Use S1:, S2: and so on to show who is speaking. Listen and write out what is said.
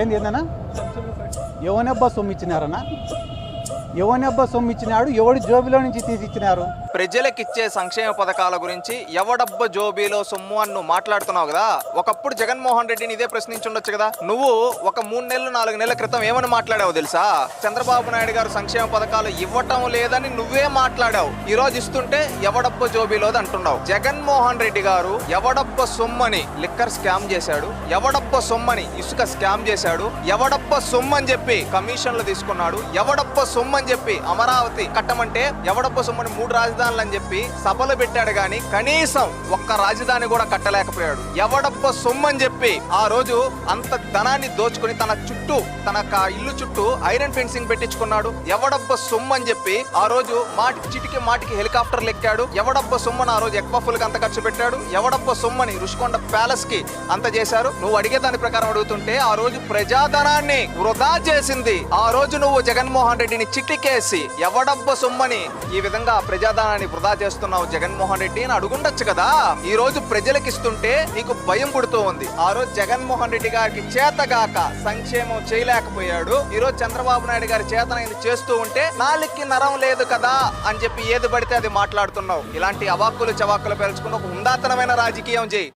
S1: ఏంది ఏందన్నా? ఎవనబ్బా సొమ్ము ఇచ్చినారన్నా? ఎవనబ్బా సొమ్ము ఇచ్చినాడు? ఎవడి జోబిలో నుంచి తీసి ఇచ్చినారు?
S2: ప్రజలకిచ్చే సంక్షేమ పథకాల గురించి ఎవడబ్బ జోబీలో సొమ్ము అని నువ్వు మాట్లాడుతున్నావు కదా. ఒకప్పుడు జగన్మోహన్ రెడ్డిని ఇదే ప్రశ్నించుండొచ్చు కదా. నువ్వు ఒక 3 నెలలు 4 నెలల క్రితం ఏమని మాట్లాడావు తెలుసా? చంద్రబాబు నాయుడు గారు సంక్షేమ పథకాలు ఇవ్వటం లేదని నువ్వే మాట్లాడావు. ఈ రోజు ఇస్తుంటే ఎవడబ్బ జోబీలోది అంటున్నావు. జగన్మోహన్ రెడ్డి గారు ఎవడబ్బ సొమ్మని లిక్కర్ స్కామ్ చేశాడు, ఎవడబ్బ సొమ్మని ఇసుక స్కామ్ చేశాడు, ఎవడబ్బ సొమ్మని చెప్పి కమిషన్లు తీసుకున్నాడు, ఎవడబ్బ సొమ్మని చెప్పి అమరావతి కట్టమంటే ఎవడబ్బ సొమ్మని 3 రాజధానులు అని చెప్పి సభలు పెట్టాడు గాని కనీసం ఒక్క రాజధాని కూడా కట్టలేకపోయాడు. ఎవడబ్బ సొమ్మని చెప్పి ఆ రోజు అంత ధనాన్ని దోచుకుని తన ఇల్లు చుట్టూ ఐరన్ ఫెన్సింగ్ పెట్టించుకున్నాడు. ఎవడబ్బ సొమ్మని చెప్పి ఆ రోజు మాటికి హెలికాప్టర్లు ఎక్కాడు. ఎవడబ్బ సొమ్మని ఆ రోజు ఎక్వాఫుల్ కి అంత ఖర్చు పెట్టాడు. ఎవడబ్బ సొమ్మని రుషికొండ ప్యాలెస్ కి అంత చేశారు. నువ్వు అడిగే దాని ప్రకారం అడుగుతుంటే ఆ రోజు ప్రజాధనాన్ని వృధా చేసింది ఆ రోజు నువ్వు జగన్మోహన్ రెడ్డిని చిట్టికేసి ఎవడబ్బ సొమ్మని ఈ విధంగా ప్రజాధనాన్ని వృధా చేస్తున్నావు జగన్మోహన్ రెడ్డి అని అడుగుండొచ్చు కదా. ఈ రోజు ప్రజలకు ఇస్తుంటే నీకు భయం పుడుతూ ఉంది. ఆ రోజు జగన్మోహన్ రెడ్డి గారికి చేతగాక సంక్షేమం చేయలేకపోయాడు. ఈ రోజు చంద్రబాబు నాయుడు గారి చేతనైంది చేస్తూ ఉంటే నాలుగుకి నరం లేదు కదా అని చెప్పి ఏది పడితే అది మాట్లాడుతున్నావు. ఇలాంటి అవాక్కులు చవాక్కులు పేల్చుకుని ఒక హుందాతనమైన రాజకీయం చేయి.